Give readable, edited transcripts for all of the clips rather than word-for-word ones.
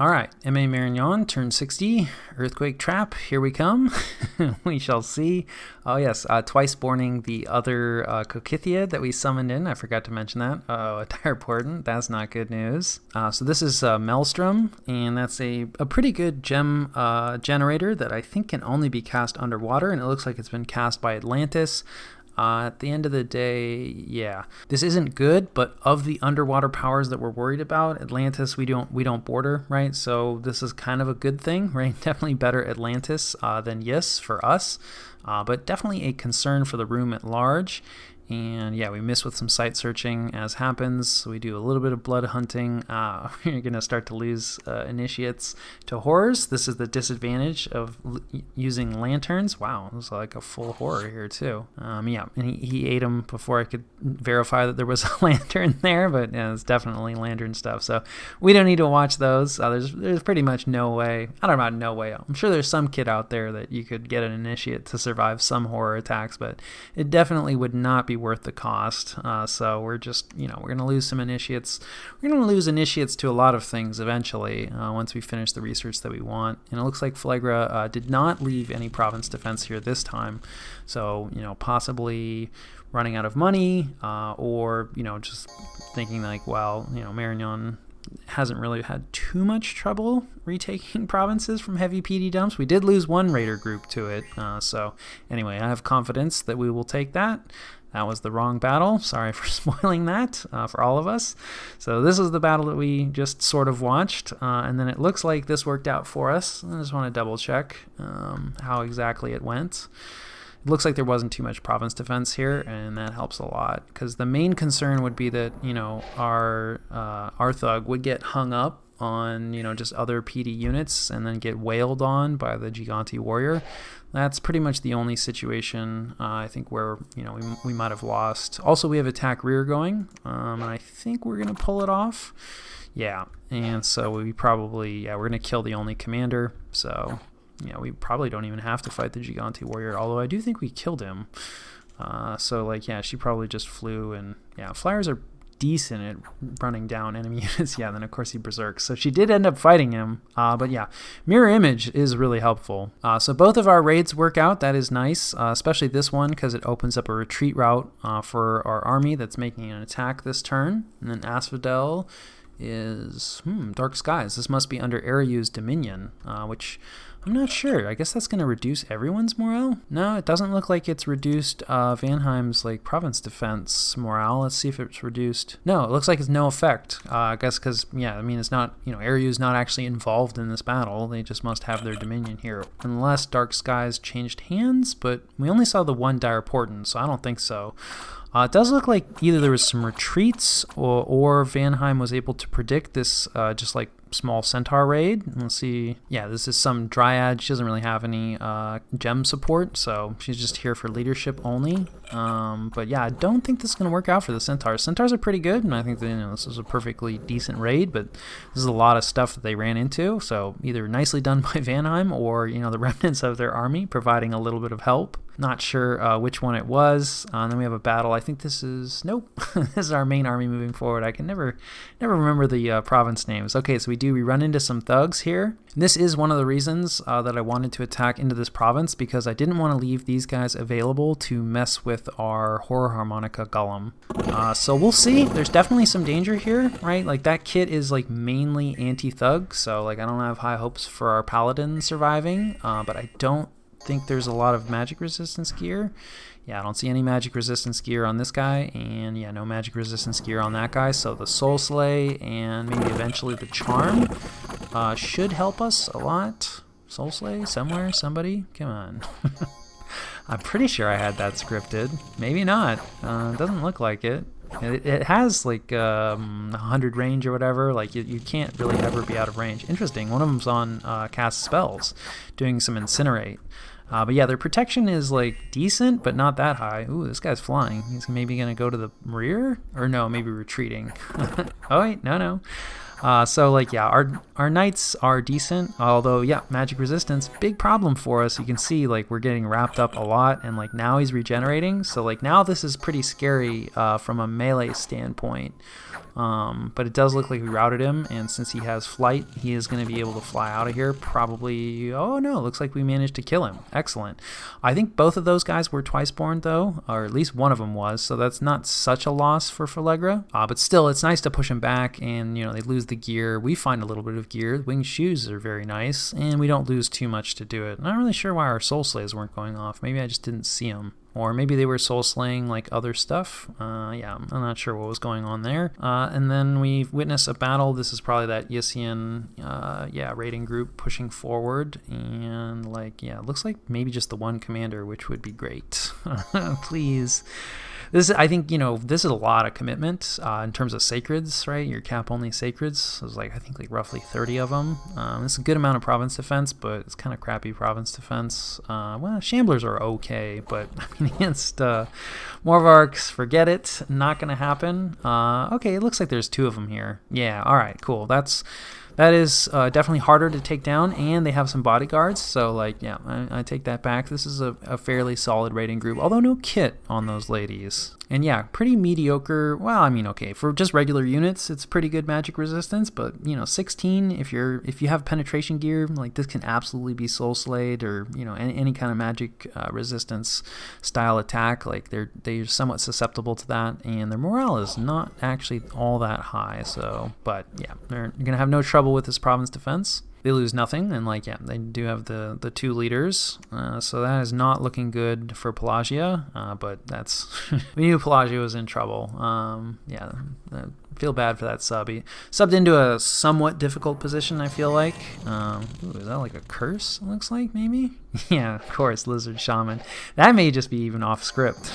All right, MA Marignon, turn 60, Earthquake Trap, here we come. We shall see. Oh yes, twice borning the other Cocythia that we summoned in. I forgot to mention that. A dire portent, that's not good news. So this is Maelstrom, and that's a pretty good gem generator that I think can only be cast underwater, and it looks like it's been cast by Atlantis. At the end of the day, yeah, this isn't good, but of the underwater powers that we're worried about, Atlantis we don't border, right? So this is kind of a good thing, right? Definitely better Atlantis than Yis for us, but definitely a concern for the room at large. And yeah, we miss with some site searching as happens. So we do a little bit of blood hunting. We're going to start to lose initiates to horrors. This is the disadvantage of using lanterns. Wow, there's like a full horror here too. Yeah, and he ate him before I could verify that there was a lantern there, but yeah, it's definitely lantern stuff. So we don't need to watch those. There's pretty much no way. I don't know about no way. I'm sure there's some kid out there that you could get an initiate to survive some horror attacks, but it definitely would not be worth the cost. So we're just, we're going to lose some initiates. We're going to lose initiates to a lot of things eventually once we finish the research that we want. And it looks like Phlegra did not leave any province defense here this time. So, possibly running out of money or, just thinking like, well, Marignon hasn't really had too much trouble retaking provinces from heavy PD dumps. We did lose one raider group to it. So anyway, I have confidence that we will take that. That was the wrong battle. Sorry for spoiling that for all of us. So this is the battle that we just sort of watched. And then it looks like this worked out for us. I just want to double check how exactly it went. It looks like there wasn't too much province defense here, and that helps a lot. Because the main concern would be that, our thug would get hung up on, just other PD units and then get wailed on by the Gigante warrior. That's pretty much the only situation I think where, we might have lost. Also, we have attack rear going, and I think we're going to pull it off. Yeah, and so we probably, we're going to kill the only commander. So, we probably don't even have to fight the Gigante warrior, although I do think we killed him. So, she probably just flew, and, flyers are decent at running down enemy units. Yeah, then of course he berserks. So she did end up fighting him. But yeah, mirror image is really helpful. So both of our raids work out. That is nice, especially this one because it opens up a retreat route for our army that's making an attack this turn. And then Asphodel is Dark Skies. This must be under Eriu's dominion, which I'm not sure. I guess that's going to reduce everyone's morale? No, it doesn't look like it's reduced Vanheim's province defense morale. Let's see if it's reduced. No, it looks like it's no effect. I guess because, it's not, Eriu's not actually involved in this battle. They just must have their dominion here. Unless Dark Skies changed hands, but we only saw the one dire portent, so I don't think so. It does look like either there was some retreats or Vanheim was able to predict this small centaur raid. Let's see. Yeah, this is some dryad. She doesn't really have any gem support, so she's just here for leadership only. But yeah, I don't think this is going to work out for the centaurs. Centaurs are pretty good, and I think that, this is a perfectly decent raid, but this is a lot of stuff that they ran into, so either nicely done by Vanheim or, the remnants of their army providing a little bit of help. Not sure which one it was. Then we have a battle. I think this is... Nope. This is our main army moving forward. I can never remember the province names. Okay, so we run into some thugs here. And this is one of the reasons that I wanted to attack into this province, because I didn't want to leave these guys available to mess with our Horror Harmonica Golem. So we'll see. There's definitely some danger here, right? That kit is mainly anti-thug, so I don't have high hopes for our paladin surviving, but I don't think there's a lot of magic resistance gear. Yeah, I don't see any magic resistance gear on this guy, and yeah, no magic resistance gear on that guy. So the Soul Slay and maybe eventually the Charm should help us a lot. Soul Slay somewhere, somebody, come on. I'm pretty sure I had that scripted. Maybe not. Doesn't look like it. It has 100 range or whatever. You can't really ever be out of range. Interesting. One of them's on cast spells, doing some incinerate. But yeah, their protection is decent, but not that high. Ooh, this guy's flying. He's maybe gonna go to the rear, or no, maybe retreating. Oh wait, no. So like, yeah, our knights are decent, although yeah, magic resistance, big problem for us. You can see like we're getting wrapped up a lot, and like now he's regenerating, so like now this is pretty scary from a melee standpoint. But it does look like we routed him, and since he has flight, he is going to be able to fly out of here probably. Oh no, looks like we managed to kill him. Excellent. I think both of those guys were twice-born though, or at least one of them was, so that's not such a loss for Falegra. But still, it's nice to push him back, and you know, they lose the gear. We find a little bit of gear. Winged shoes are very nice, and we don't lose too much to do it. I'm not really sure why our soul slays weren't going off. Maybe I just didn't see them. Or maybe they were soul slaying like other stuff. Yeah, I'm not sure what was going on there. And then we witness a battle. This is probably that Yissian, raiding group pushing forward. And like, yeah, it looks like maybe just the one commander, which would be great. Please. I think, you know, this is a lot of commitment in terms of sacreds, right? Your cap-only sacreds. There's like, I think like roughly 30 of them. It's a good amount of province defense, but it's kind of crappy province defense. Well, Shamblers are okay, but I mean, against Morvarks, forget it. Not going to happen. Okay, it looks like there's 2 of them here. Yeah, all right, cool. That is definitely harder to take down, and they have some bodyguards, so like, yeah, I take that back. This is a fairly solid raiding group, although no kit on those ladies. And yeah, pretty mediocre. Well, I mean, okay, for just regular units, it's pretty good magic resistance, but you know, 16, if you have penetration gear, like this can absolutely be soul slayed, or you know, any kind of magic resistance style attack. Like they're somewhat susceptible to that, and their morale is not actually all that high. So, but yeah, they're gonna have no trouble with this province defense. They lose nothing, and like, yeah, they do have the 2 leaders, so that is not looking good for Pelagia, but that's we knew Pelagia was in trouble. Yeah, I feel bad for that sub. He subbed into a somewhat difficult position, I feel like. Ooh, is that like a curse, it looks like, maybe? Yeah, of course, Lizard Shaman. That may just be even off script,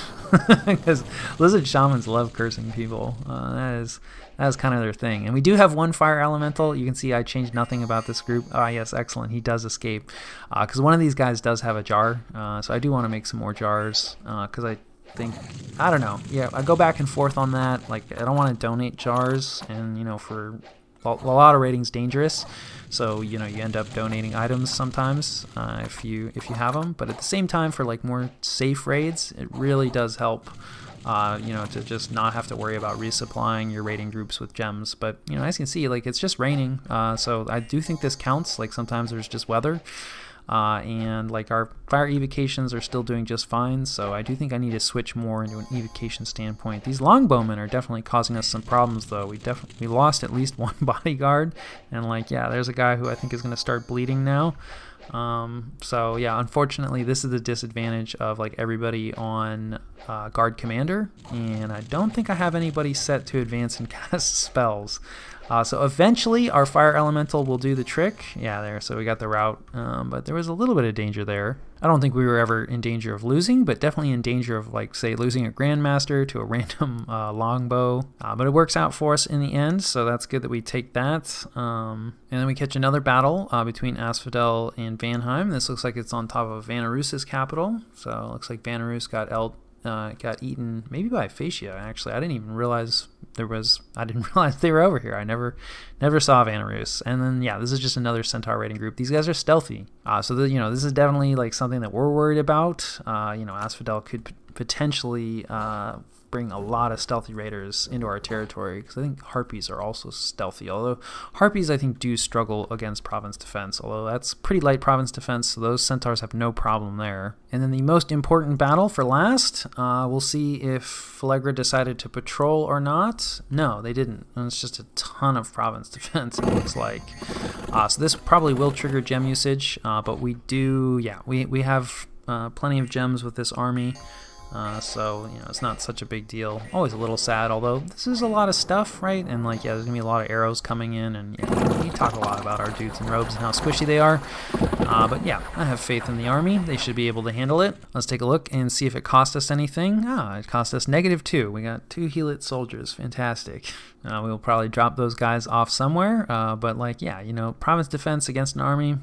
because Lizard Shamans love cursing people. That is kind of their thing. And we do have 1 fire elemental. You can see I changed nothing about this group. Ah, yes, excellent. He does escape. Because one of these guys does have a jar. So I do want to make some more jars. Because I think, I don't know. Yeah, I go back and forth on that. Like, I don't want to donate jars. And, you know, for a lot of raiding's dangerous. So, you know, you end up donating items sometimes if you have them. But at the same time, for like more safe raids, it really does help. You know, to just not have to worry about resupplying your raiding groups with gems. But, you know, as you can see, like, it's just raining. So I do think this counts. Like, sometimes there's just weather. And, like, our fire evocations are still doing just fine. So I do think I need to switch more into an evocation standpoint. These longbowmen are definitely causing us some problems, though. We lost at least 1 bodyguard. And, like, yeah, there's a guy who I think is going to start bleeding now. So yeah, unfortunately this is the disadvantage of like everybody on guard commander, and I don't think I have anybody set to advance and cast spells. So eventually our fire elemental will do the trick. Yeah, there, so we got the route, but there was a little bit of danger there. I don't think we were ever in danger of losing, but definitely in danger of, like, say, losing a Grandmaster to a random longbow. But it works out for us in the end, so that's good that we take that. And then we catch another battle between Asphodel and Vanheim. This looks like it's on top of Vanarus's capital, so it looks like Vanarus got eaten maybe by Fascia, actually. I didn't realize they were over here. I never saw Vanarus. And then yeah, this is just another Centaur raiding group. These guys are stealthy. So you know, this is definitely like something that we're worried about. You know, Asphodel could potentially bring a lot of stealthy raiders into our territory, because I think Harpies are also stealthy, although Harpies I think do struggle against province defense, although that's pretty light province defense, so those Centaurs have no problem there. And then the most important battle for last, we'll see if Falegra decided to patrol or not. No, they didn't, and it's just a ton of province defense, it looks like. So this probably will trigger gem usage, but we have plenty of gems with this army. So, you know, it's not such a big deal. Always a little sad, although this is a lot of stuff, right? And, like, yeah, there's going to be a lot of arrows coming in, and yeah, we talk a lot about our dudes in robes and how squishy they are. But yeah, I have faith in the army. They should be able to handle it. Let's take a look and see if it cost us anything. It cost us -2. We got 2 Helit soldiers. Fantastic. We'll probably drop those guys off somewhere. But like, yeah, province defense against an army.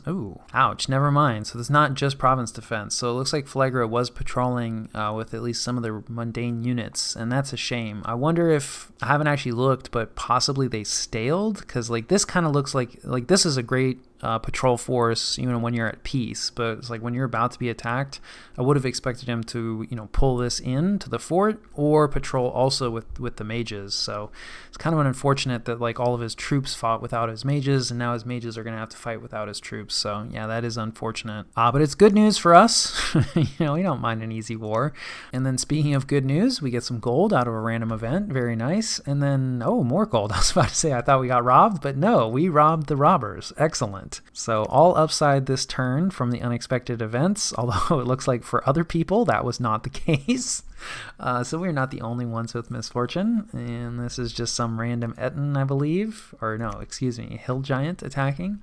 Ooh, ouch, never mind. So it's not just province defense. So it looks like Flegra was patrolling with at least some of the mundane units, and that's a shame. I wonder if, I haven't actually looked, but possibly they staled, because like this kind of looks like this is a great patrol force even when you're at peace, but it's like when you're about to be attacked, I would have expected him to pull this in to the fort or patrol also with the mages. So it's kind of unfortunate that like all of his troops fought without his mages, and now his mages are going to have to fight without his troops. So yeah, that is unfortunate, but it's good news for us. We don't mind an easy war. And then speaking of good news, we get some gold out of a random event. Very nice. And then more gold. I was about to say I thought we got robbed, but no, we robbed the robbers. Excellent. So all upside this turn from the unexpected events, although it looks like for other people that was not the case. So we're not the only ones with misfortune, and this is just some random Eton, I believe, or no, excuse me, hill giant attacking.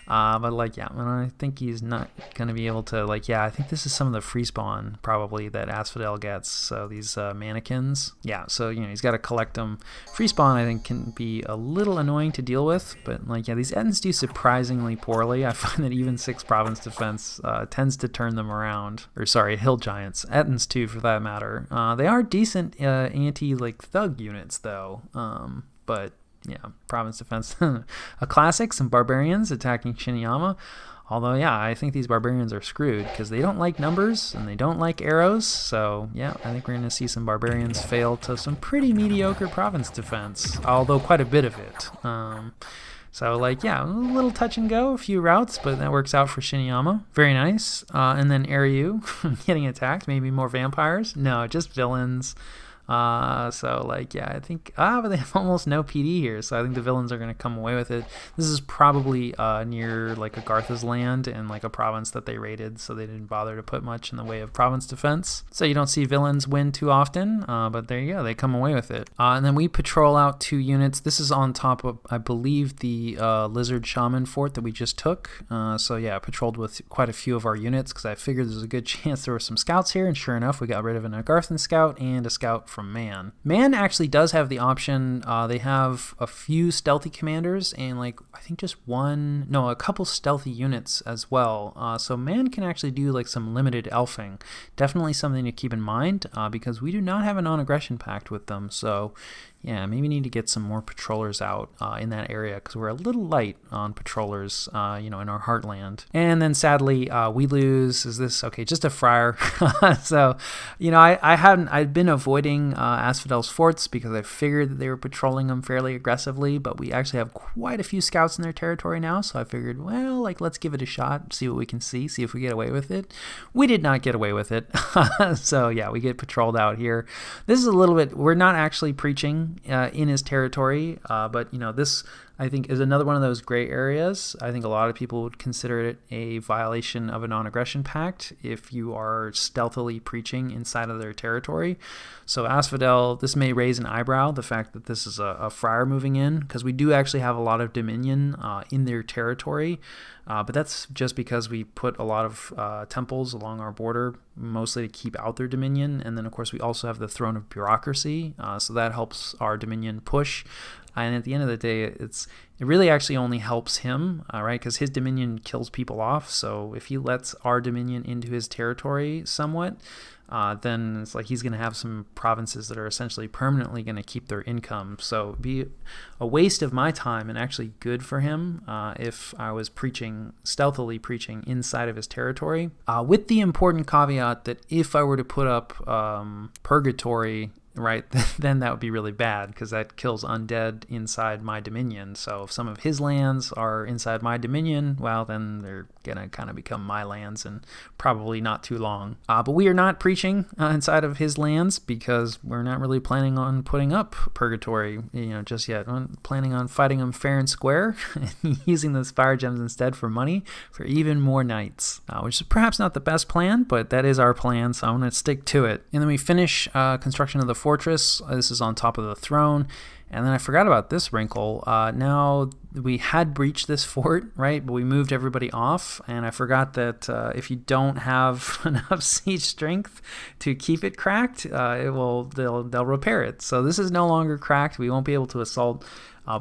But like, yeah, I think he's not going to be able to, like, yeah, I think this is some of the free spawn probably that Asphodel gets. So these mannequins, yeah, so he's got to collect them. Free spawn I think can be a little annoying to deal with, but like, yeah, these Ettins do surprisingly poorly. I find that even 6 province defense tends to turn them around, or sorry, hill giants, Ettins too for that matter. They are decent anti like thug units though, but yeah, province defense. A classic, some barbarians attacking Shiniyama. Although, yeah, I think these barbarians are screwed because they don't like numbers and they don't like arrows. So, yeah, I think we're going to see some barbarians fail to some pretty mediocre province defense, although quite a bit of it. So, like, yeah, a little touch and go, a few routes, but that works out for Shiniyama. Very nice. And then Ariu getting attacked. Maybe more vampires? No, just villains. So like, yeah, I think, but they have almost no PD here, so I think the villains are going to come away with it. This is probably near like Agartha's land and like a province that they raided, so they didn't bother to put much in the way of province defense. So you don't see villains win too often, but there you go, they come away with it. And then we patrol out 2 units. This is on top of, I believe, the lizard shaman fort that we just took. So yeah, I patrolled with quite a few of our units because I figured there's a good chance there were some scouts here, and sure enough, we got rid of an Agarthan scout and a scout from Man. Man actually does have the option. They have a few stealthy commanders and like I think just a couple stealthy units as well. So Man can actually do like some limited elfing. Definitely something to keep in mind because we do not have a non-aggression pact with them. So yeah, maybe need to get some more patrollers out in that area because we're a little light on patrollers, in our heartland. And then sadly, we lose. Is this okay? Just a friar. So, I'd been avoiding Asphodel's forts because I figured that they were patrolling them fairly aggressively, but we actually have quite a few scouts in their territory now. So I figured, well, like, let's give it a shot, see what we can see if we get away with it. We did not get away with it. So yeah, we get patrolled out here. This is a little bit, we're not actually preaching in his territory, but this I think is another one of those gray areas. I think a lot of people would consider it a violation of a non-aggression pact if you are stealthily preaching inside of their territory. So Asphodel, this may raise an eyebrow, the fact that this is a friar moving in, because we do actually have a lot of dominion in their territory, but that's just because we put a lot of temples along our border, mostly to keep out their dominion, and then of course we also have the throne of bureaucracy, so that helps our dominion push. And at the end of the day, it really actually only helps him, right? Because his dominion kills people off. So if he lets our dominion into his territory somewhat, then it's like he's going to have some provinces that are essentially permanently going to keep their income. So it'd be a waste of my time and actually good for him if I was stealthily preaching inside of his territory. With the important caveat that if I were to put up purgatory, right, then that would be really bad because that kills undead inside my dominion. So if some of his lands are inside my dominion, well, then they're going to kind of become my lands and probably not too long. But we are not preaching inside of his lands because we're not really planning on putting up purgatory, just yet. We're planning on fighting him fair and square and using those fire gems instead for money for even more knights, which is perhaps not the best plan, but that is our plan, so I'm going to stick to it. And then we finish construction of the fortress. This is on top of the throne. And then I forgot about this wrinkle. Now we had breached this fort, right? But we moved everybody off, and I forgot that if you don't have enough siege strength to keep it cracked, they'll repair it. So this is no longer cracked. We won't be able to assault.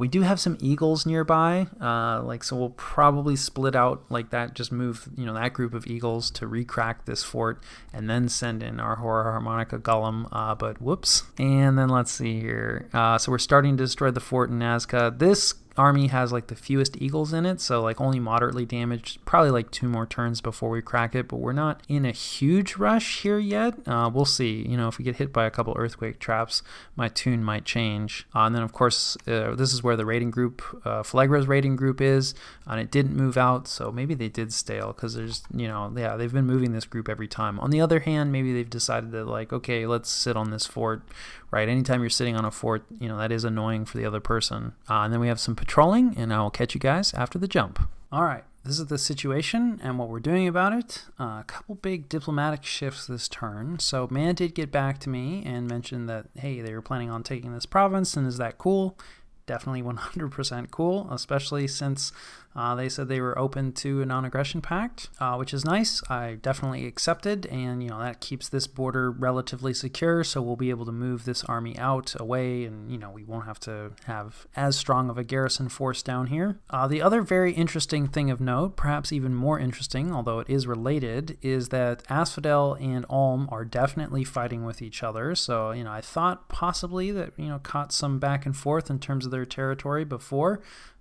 We do have some eagles nearby, so we'll probably split out like that, just move, that group of eagles to recrack this fort and then send in our Horror Harmonica Golem, but whoops. And then let's see here. So we're starting to destroy the fort in Nazca. This army has like the fewest eagles in it, so like only moderately damaged, probably like 2 more turns before we crack it, but we're not in a huge rush here yet. We'll see, if we get hit by a couple earthquake traps, my tune might change. And then of course this is where the raiding group, Falegra's raiding group is, and it didn't move out, so maybe they did stale, because there's, they've been moving this group every time. On the other hand, maybe they've decided that like, okay, let's sit on this fort, right? Anytime you're sitting on a fort, that is annoying for the other person. And then we have some patrolling, and I will catch you guys after the jump. All right, this is the situation and what we're doing about it. A couple big diplomatic shifts this turn. So Man did get back to me and mentioned that, hey, they were planning on taking this province, and is that cool? Definitely 100% cool, especially since they said they were open to a non-aggression pact, which is nice. I definitely accepted, and that keeps this border relatively secure, so we'll be able to move this army out, away, and we won't have to have as strong of a garrison force down here. The other very interesting thing of note, perhaps even more interesting, although it is related, is that Asphodel and Ulm are definitely fighting with each other. So I thought possibly that caught some back and forth in terms of their territory before,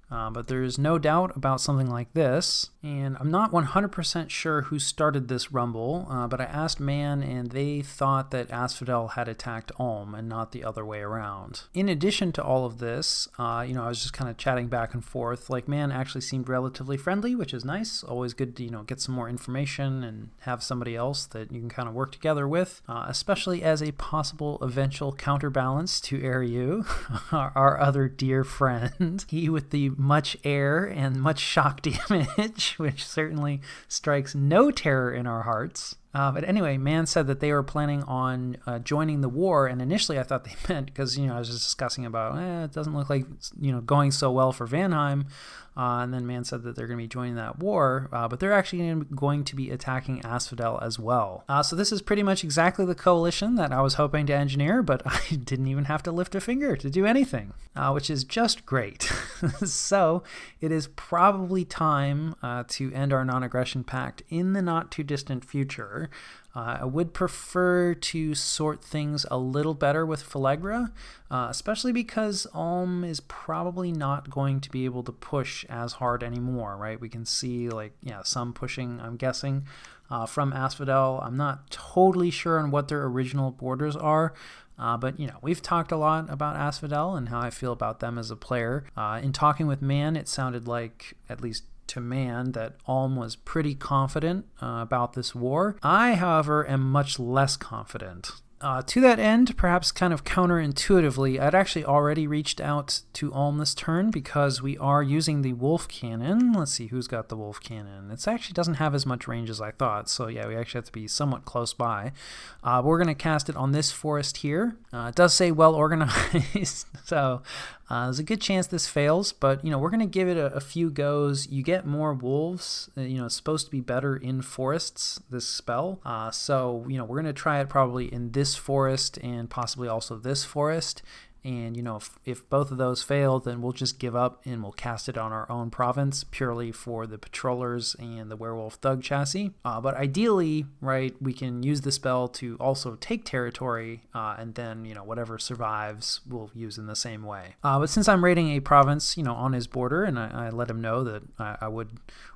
but there is no doubt about something like this. And I'm not 100% sure who started this rumble, but I asked Man, and they thought that Asphodel had attacked Ulm and not the other way around. In addition to all of this, I was just kind of chatting back and forth. Like, Man actually seemed relatively friendly, which is nice. Always good to get some more information and have somebody else that you can kind of work together with, especially as a possible eventual counterbalance to Eriu, our other dear friend. He with the much air and much shock damage, which certainly strikes no terror in our hearts. But anyway, Man said that they were planning on joining the war, and initially I thought they meant, because I was just discussing about it doesn't look like going so well for Vanheim, and then Man said that they're going to be joining that war, but they're actually going to be attacking Asphodel as well. So this is pretty much exactly the coalition that I was hoping to engineer, but I didn't even have to lift a finger to do anything, which is just great. So it is probably time to end our non-aggression pact in the not too distant future. I would prefer to sort things a little better with Falegra, especially because Ulm is probably not going to be able to push as hard anymore, right? We can see some pushing, I'm guessing, from Asphodel. I'm not totally sure on what their original borders are, but we've talked a lot about Asphodel and how I feel about them as a player. In talking with Man, it sounded like, at least to Man, that Ulm was pretty confident about this war. I, however, am much less confident. To that end, perhaps kind of counterintuitively, I'd actually already reached out to Ulm this turn because we are using the Wolf Cannon. Let's see who's got the Wolf Cannon. It actually doesn't have as much range as I thought, so yeah, we actually have to be somewhat close by. We're going to cast it on this forest here. It does say well organized, so there's a good chance this fails, but we're going to give it a few goes. You get more wolves. It's supposed to be better in forests, this spell. So we're going to try it probably in this forest and possibly also this forest. And, if both of those fail, then we'll just give up and we'll cast it on our own province purely for the patrollers and the werewolf thug chassis. But ideally, right, we can use the spell to also take territory, and then, whatever survives, we'll use in the same way. But since I'm raiding a province, on his border, and I let him know that I would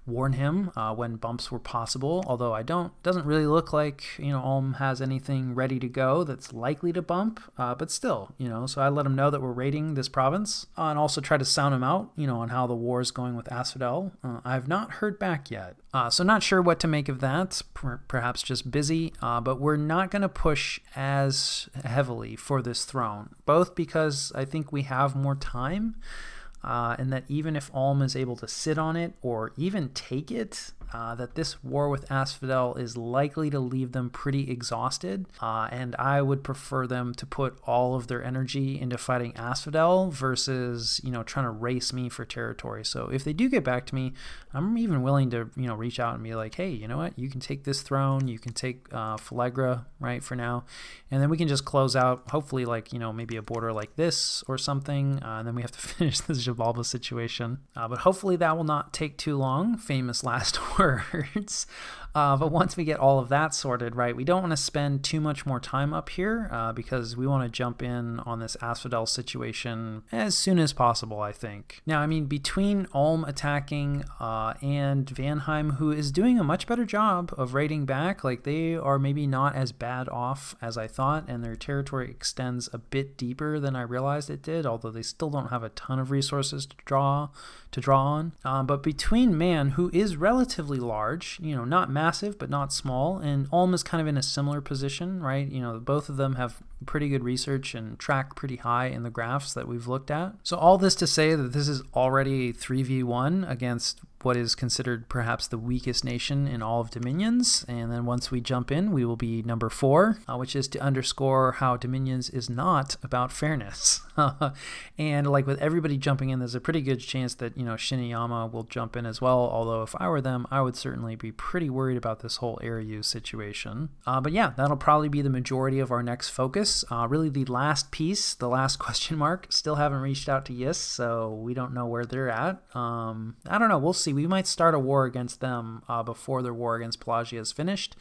warn him when bumps were possible, although doesn't really look like, Ulm has anything ready to go that's likely to bump, but still, so I let him know that we're raiding this province, and also try to sound him out, on how the war is going with Asphodel. I've not heard back yet, so not sure what to make of that. Perhaps just busy, but we're not going to push as heavily for this throne, both because I think we have more time, and that even if Ulm is able to sit on it or even take it, that this war with Asphodel is likely to leave them pretty exhausted, and I would prefer them to put all of their energy into fighting Asphodel versus, trying to race me for territory. So if they do get back to me, I'm even willing to, reach out and be like, hey, you know what, you can take this throne, you can take Phalegra, right, for now, and then we can just close out, hopefully, like, maybe a border like this or something, and then we have to finish this Xibalba situation. But hopefully that will not take too long, famous last words. But once we get all of that sorted, right, we don't want to spend too much more time up here because we want to jump in on this Asphodel situation as soon as possible, I think. Now, I mean, between Ulm attacking and Vanheim, who is doing a much better job of raiding back, like they are maybe not as bad off as I thought, and their territory extends a bit deeper than I realized it did, although they still don't have a ton of resources to draw on. But between Man, who is relatively large, not massive, but not small, and Ulm is kind of in a similar position, right? Both of them have pretty good research and track pretty high in the graphs that we've looked at. So all this to say that this is already a 3v1 against what is considered perhaps the weakest nation in all of Dominions. And then once we jump in, we will be number 4, which is to underscore how Dominions is not about fairness. And like with everybody jumping in, there's a pretty good chance that, Shiniyama will jump in as well. Although if I were them, I would certainly be pretty worried about this whole air use situation. But yeah, that'll probably be the majority of our next focus. Really the last piece, the last question mark, still haven't reached out to Yis, so we don't know where they're at. I don't know. We'll see. We might start a war against them before their war against Pelagia is finished.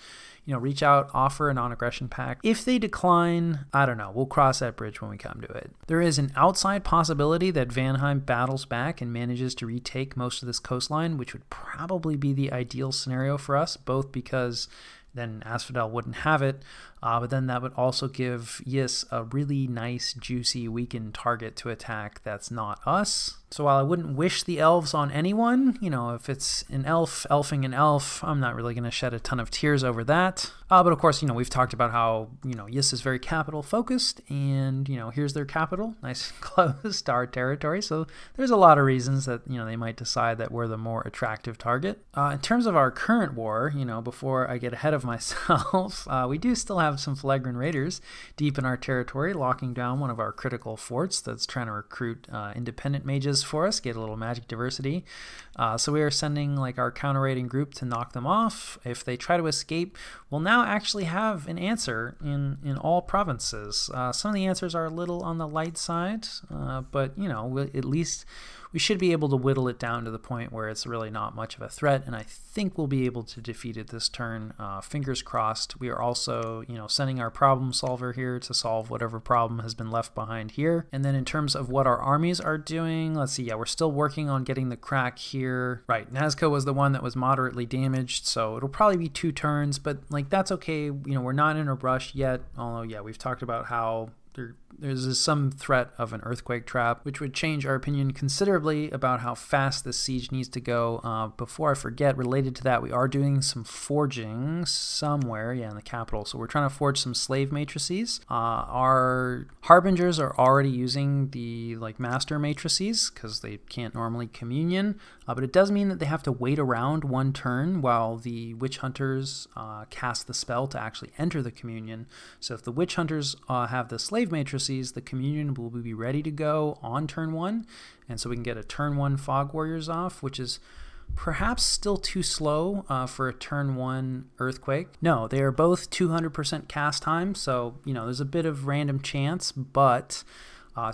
Reach out, offer a non-aggression pact. If they decline, I don't know. We'll cross that bridge when we come to it. There is an outside possibility that Vanheim battles back and manages to retake most of this coastline, which would probably be the ideal scenario for us, both because then Asphodel wouldn't have it, but then that would also give Yis a really nice, juicy, weakened target to attack that's not us. So while I wouldn't wish the elves on anyone, if it's an elf elfing an elf, I'm not really going to shed a ton of tears over that. But of course, we've talked about how, Yis is very capital focused, and, here's their capital, nice and close to our territory. So there's a lot of reasons that, they might decide that we're the more attractive target. In terms of our current war, before I get ahead of myself, we do still have some Phalegram raiders deep in our territory, locking down one of our critical forts that's trying to recruit independent mages for us, get a little magic diversity. So we are sending our counter raiding group to knock them off. If they try to escape, we'll now actually have an answer in all provinces. Some of the answers are a little on the light side, but at least we should be able to whittle it down to the point where it's really not much of a threat, and I think we'll be able to defeat it this turn. Fingers crossed. We are also, sending our problem solver here to solve whatever problem has been left behind here. And then in terms of what our armies are doing, let's see, we're still working on getting the crack here. Right, Nazca was the one that was moderately damaged, so it'll probably be 2 turns, but that's okay. We're not in a rush yet, although, we've talked about how there's some threat of an earthquake trap, which would change our opinion considerably about how fast this siege needs to go. Before I forget, related to that, we are doing some forging somewhere, in the capital. So we're trying to forge some slave matrices. Our harbingers are already using the master matrices because they can't normally communion, but it does mean that they have to wait around 1 turn while the witch hunters cast the spell to actually enter the communion. So if the witch hunters have the slave matrices, the communion will be ready to go on turn 1, and so we can get a turn 1 fog warriors off, which is perhaps still too slow for a turn 1 earthquake. No, they are both 200% cast time, so there's a bit of random chance, but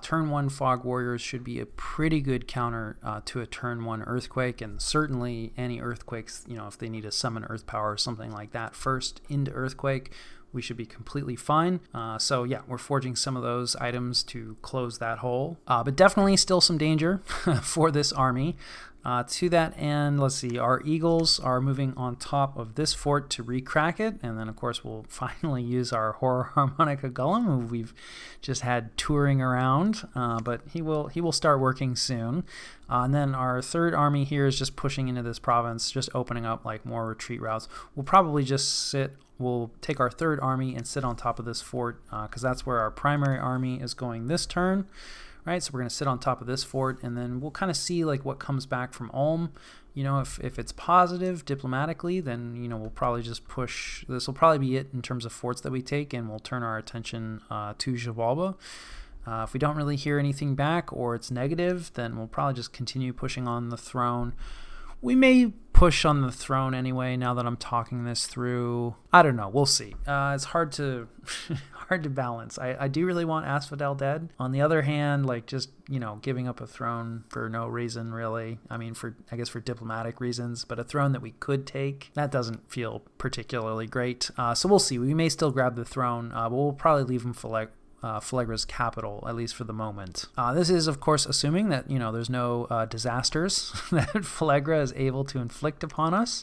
turn 1 fog warriors should be a pretty good counter to a turn 1 earthquake, and certainly any earthquakes, if they need to summon earth power or something like that first into earthquake, we should be completely fine. So we're forging some of those items to close that hole. But definitely still some danger for this army. To that end, let's see, our eagles are moving on top of this fort to recrack it, and then of course we'll finally use our horror harmonica golem, who we've just had touring around, but he will start working soon. And then our 3rd army here is just pushing into this province, just opening up more retreat routes. We'll probably just we'll take our 3rd army and sit on top of this fort, because that's where our primary army is going this turn. right? So we're going to sit on top of this fort, and then we'll kind of see like what comes back from Ulm. You know, if it's positive diplomatically, then, you know, we'll probably just push. This will probably be it in terms of forts that we take, and we'll turn our attention to Xibalba. If we don't really hear anything back or it's negative, then we'll probably just continue pushing on the throne. We may push on the throne anyway now that I'm talking this through. I don't know. We'll see. It's hard to hard to balance. I do really want Asphodel dead. On the other hand, like, just, you know, giving up a throne for no reason really. I mean, I guess for diplomatic reasons, but a throne that we could take, that doesn't feel particularly great. So we'll see. We may still grab the throne, but we'll probably leave him for Phlegra's capital, at least for the moment. This is, of course, assuming that, you know, there's no disasters that Phlegra is able to inflict upon us,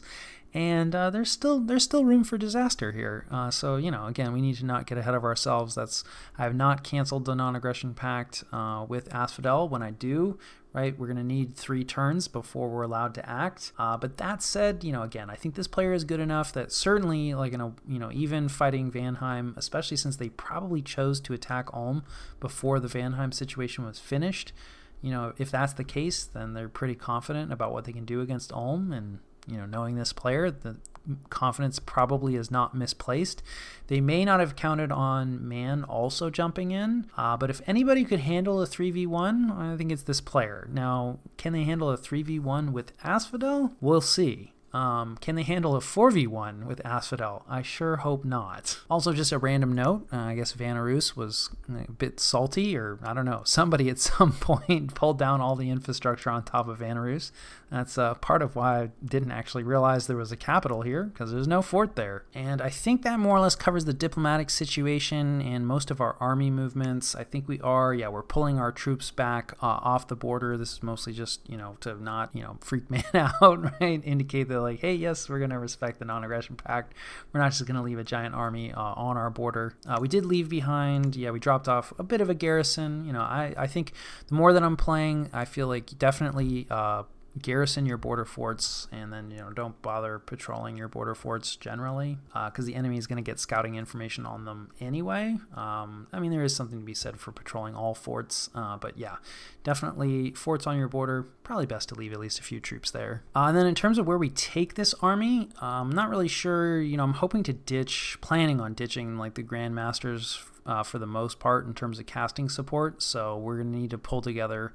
and there's still room for disaster here. So, you know, again, we need to not get ahead of ourselves. I have not canceled the non-aggression pact with Asphodel. When I do, right, we're going to need 3 turns before we're allowed to act. But that said, you know, again, I think this player is good enough that certainly, like, in a, you know, even fighting Vanheim, especially since they probably chose to attack Ulm before the Vanheim situation was finished, you know, if that's the case, then they're pretty confident about what they can do against Ulm. And, you know, knowing this player, the confidence probably is not misplaced. They may not have counted on Man also jumping in, but if anybody could handle a 3v1, I think it's this player. Now, can they handle a 3v1 with Asphodel? We'll see. Can they handle a 4v1 with Asphodel? I sure hope not. Also, just a random note, I guess Vanarus was a bit salty, or I don't know, somebody at some point pulled down all the infrastructure on top of Vanarus. That's part of why I didn't actually realize there was a capital here, because there's no fort there. And I think that more or less covers the diplomatic situation and most of our army movements. I think we're pulling our troops back off the border. This is mostly just, you know, to not, you know, freak Man out, right? Indicate that, like, hey, yes, we're going to respect the non-aggression pact. We're not just going to leave a giant army on our border. We did leave behind, we dropped off a bit of a garrison. You know, I think the more that I'm playing, I feel like definitely garrison your border forts, and then, you know, don't bother patrolling your border forts generally, because the enemy is going to get scouting information on them anyway. I mean, there is something to be said for patrolling all forts, but yeah, definitely forts on your border, probably best to leave at least a few troops there. And then in terms of where we take this army, I'm not really sure. You know, I'm hoping to planning on ditching like the Grandmasters for the most part in terms of casting support, so we're going to need to pull together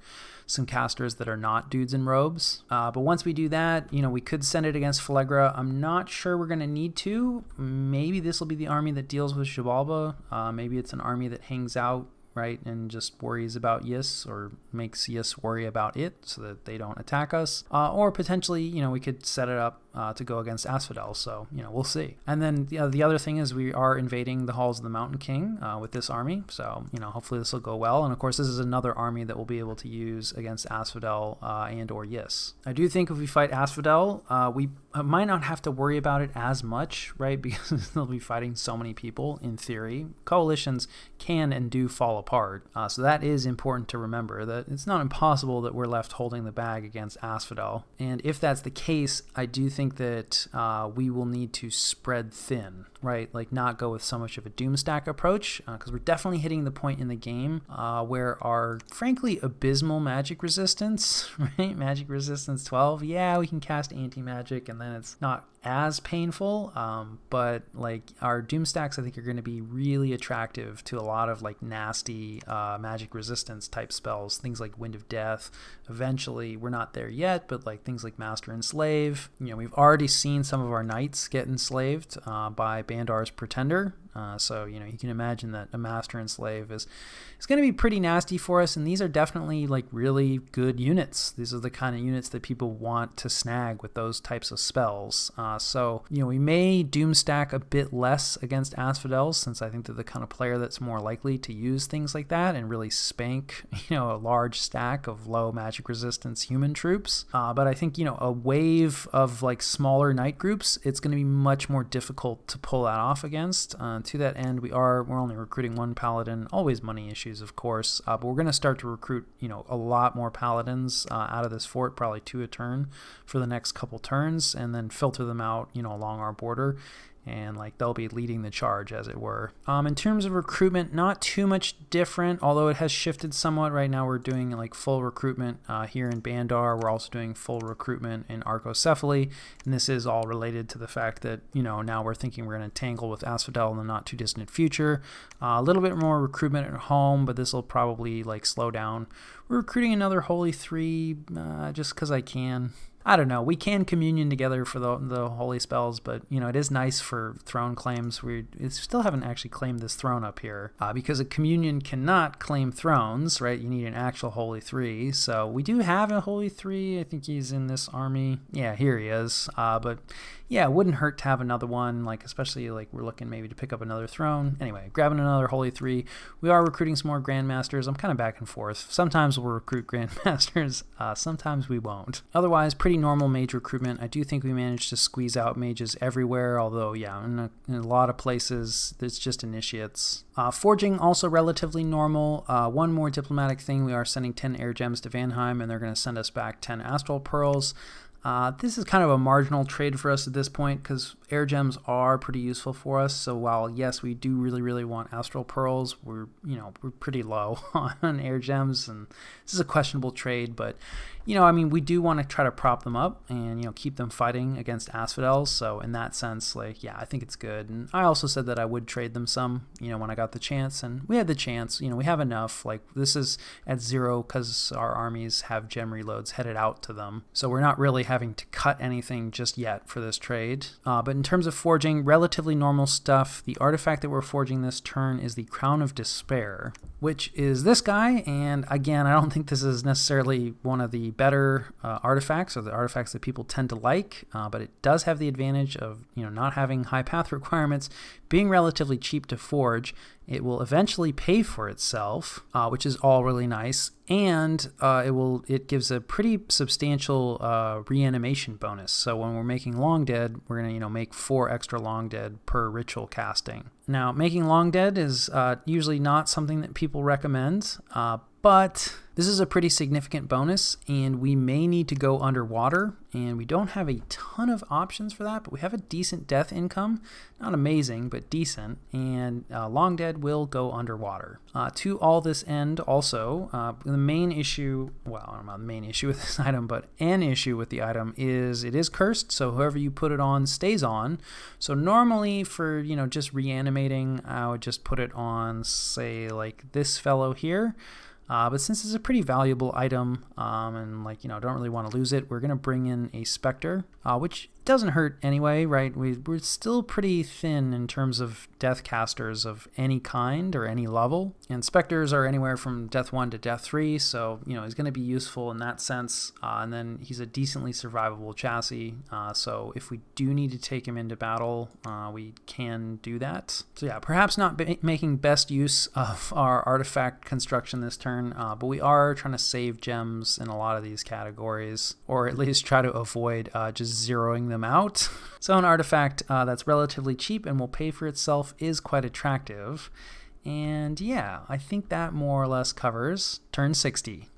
some casters that are not dudes in robes. But once we do that, you know, we could send it against Phlegra. I'm not sure we're going to need to. Maybe this will be the army that deals with Xibalba. Maybe it's an army that hangs out, right, and just worries about Yis, or makes Yis worry about it so that they don't attack us. Or potentially, you know, we could set it up to go against Asphodel, so, you know, we'll see. And then the other thing is we are invading the Halls of the Mountain King with this army, so, you know, hopefully this will go well. And of course, this is another army that we'll be able to use against Asphodel and or Yis. I do think if we fight Asphodel, we might not have to worry about it as much, right, because they'll be fighting so many people in theory. Coalitions can and do fall apart, so that is important to remember, that it's not impossible that we're left holding the bag against Asphodel. And if that's the case, I do think that we will need to spread thin, right? Like, not go with so much of a doomstack approach, because we're definitely hitting the point in the game where our, frankly, abysmal magic resistance, right? Magic resistance 12, yeah, we can cast anti-magic, and then it's not as painful, but like our doomstacks I think are going to be really attractive to a lot of like nasty magic resistance type spells, things like Wind of Death. Eventually, we're not there yet, but like things like Master Enslave. You know, we've already seen some of our knights get enslaved by Bandar's Pretender. So, you know, you can imagine that a Master Enslave is going to be pretty nasty for us, and these are definitely like really good units. These are the kind of units that people want to snag with those types of spells. So, you know, we may doomstack a bit less against Asphodel, since I think they're the kind of player that's more likely to use things like that and really spank, you know, a large stack of low magic resistance human troops. But I think, you know, a wave of like smaller knight groups, it's going to be much more difficult to pull that off against. To that end, we're only recruiting one paladin, always money issues, of course, but we're going to start to recruit, you know, a lot more paladins out of this fort, probably 2 a turn for the next couple turns, and then filter them out, you know, along our border. and like they'll be leading the charge, as it were. In terms of recruitment, not too much different, although it has shifted somewhat. Right now we're doing like full recruitment here in Bandar. We're also doing full recruitment in Arcocephaly, and this is all related to the fact that, you know, now we're thinking we're going to tangle with Asphodel in the not too distant future. A little bit more recruitment at home, but this will probably like slow down. We're recruiting another Holy 3 just because I can. I don't know. We can communion together for the holy spells, but, you know, it is nice for throne claims. We still haven't actually claimed this throne up here because a communion cannot claim thrones, right? You need an actual holy 3. So we do have a holy 3. I think he's in this army. Yeah, here he is. But yeah, it wouldn't hurt to have another one, like especially like we're looking maybe to pick up another throne. Anyway, grabbing another holy 3. We are recruiting some more grandmasters. I'm kind of back and forth. Sometimes we'll recruit grandmasters. Sometimes we won't. Otherwise, pretty normal mage recruitment. I do think we managed to squeeze out mages everywhere, although yeah, in a lot of places it's just initiates. Forging also relatively normal. One more diplomatic thing, we are sending 10 air gems to Vanheim, and they're going to send us back 10 astral pearls. This is kind of a marginal trade for us at this point because air gems are pretty useful for us. So while yes, we do really want astral pearls, we're pretty low on air gems, and this is a questionable trade. But I mean, we do want to try to prop them up and keep them fighting against asphodels. So in that sense, like yeah, I think it's good. And I also said that I would trade them some, when I got the chance, and we had the chance. We have enough. Like this is at 0 because our armies have gem reloads headed out to them, so we're not really having to cut anything just yet for this trade. But in terms of forging, relatively normal stuff. The artifact that we're forging this turn is the Crown of Despair, which is this guy. And again, I don't think this is necessarily one of the better artifacts or the artifacts that people tend to like, but it does have the advantage of not having high path requirements, being relatively cheap to forge. It will eventually pay for itself, which is all really nice, and it gives a pretty substantial reanimation bonus. So when we're making Long Dead, we're gonna make 4 extra Long Dead per ritual casting. Now, making Long Dead is usually not something that people recommend, but this is a pretty significant bonus, and we may need to go underwater, and we don't have a ton of options for that, but we have a decent death income. Not amazing, but decent, and Long Dead will go underwater. To all this end, also, the main issue, well, I don't know the main issue with this item, but an issue with the item is it is cursed, so whoever you put it on stays on. So normally for, just reanimating, I would just put it on, say, like this fellow here. But since it's a pretty valuable item, and don't really want to lose it, we're going to bring in a Spectre, which doesn't hurt anyway, right? We're still pretty thin in terms of death casters of any kind or any level, and Spectres are anywhere from death 1 to death 3, so he's going to be useful in that sense, and then he's a decently survivable chassis, so if we do need to take him into battle, we can do that. So yeah, perhaps not making best use of our artifact construction this turn, but we are trying to save gems in a lot of these categories, or at least try to avoid just zeroing them out. So an artifact that's relatively cheap and will pay for itself is quite attractive. And yeah, I think that more or less covers turn 60.